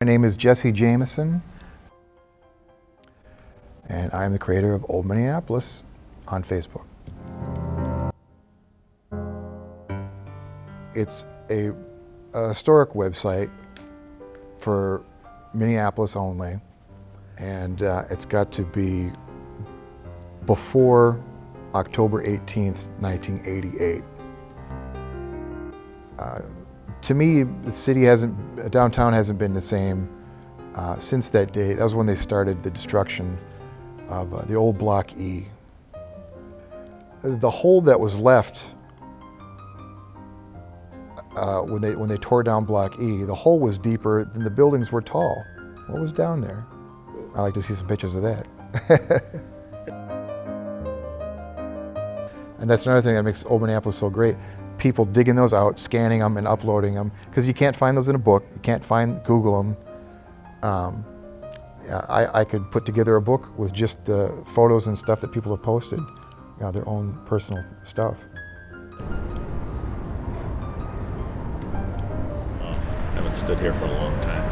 My name is Jesse Jameson, and I'm the creator of Old Minneapolis on Facebook. It's a historic website for Minneapolis only, and it's got to be before October 18th, 1988. To me, the city downtown hasn't been the same since that day. That was when they started the destruction of the old Block E. The hole that was left when they tore down Block E, the hole was deeper than the buildings were tall. What was down there? I'd like to see some pictures of that. And that's another thing that makes Old Minneapolis so great. People digging those out, scanning them and uploading them, because you can't find those in a book, you can't Google them. I could put together a book with just the photos and stuff that people have posted, their own personal stuff. I haven't stood here for a long time.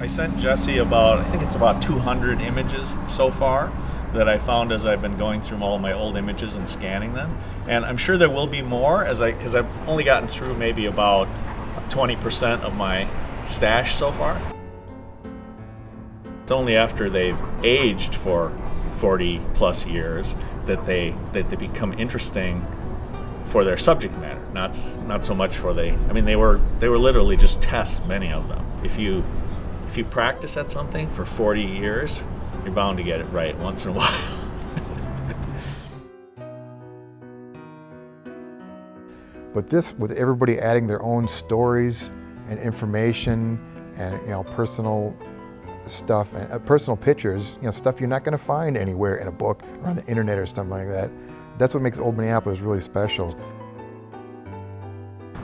I sent Jesse I think it's about 200 images so far that I found as I've been going through all of my old images and scanning them. And I'm sure there will be more because I've only gotten through maybe about 20% of my stash so far. It's only after they've aged for 40 plus years that they become interesting for their subject matter, not so much for they were literally just tests, many of them. If you practice at something for 40 years, you're bound to get it right once in a while. But this, with everybody adding their own stories and information and personal stuff and personal pictures, stuff you're not going to find anywhere in a book or on the internet or something like that. That's what makes Old Minneapolis really special.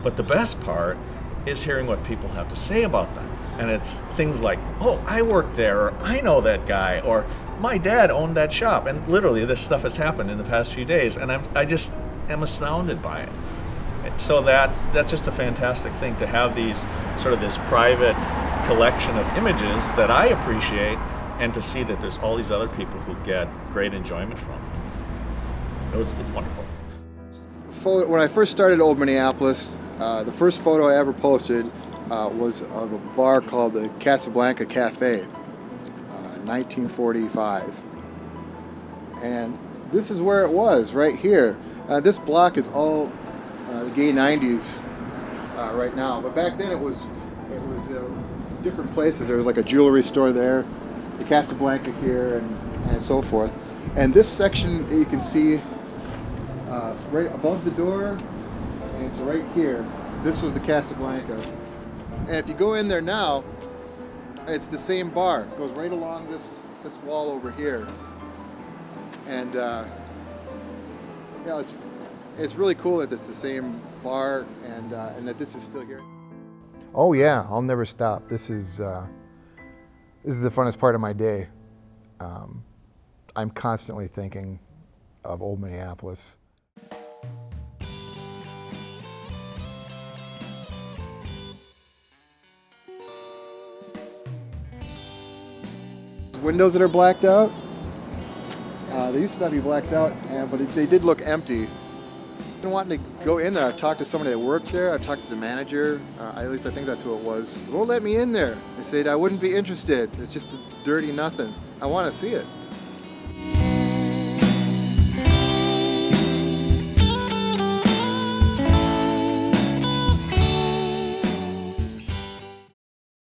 But the best part is hearing what people have to say about them. And it's things like, oh, I worked there, or I know that guy, or my dad owned that shop. And literally this stuff has happened in the past few days, and I just am astounded by it. So that's just a fantastic thing to have this private collection of images that I appreciate, and to see that there's all these other people who get great enjoyment from it. It's wonderful. When I first started Old Minneapolis, the first photo I ever posted was of a bar called the Casablanca Cafe, 1945. And this is where it was, right here. This block is all the gay 90s right now, but back then it was different places. There was like a jewelry store there, the Casablanca here, and so forth. And this section you can see right above the door, and it's right here. This was the Casablanca. And if you go in there now, it's the same bar. It goes right along this wall over here. And it's really cool that it's the same bar and that this is still here. Oh yeah, I'll never stop. This is the funnest part of my day. I'm constantly thinking of Old Minneapolis. Windows that are blacked out. They used to not be blacked out, but they did look empty. I've been wanting to go in there. I've talked to somebody that worked there. I've talked to the manager. At least I think that's who it was. They won't let me in there. They said I wouldn't be interested. It's just a dirty nothing. I want to see it.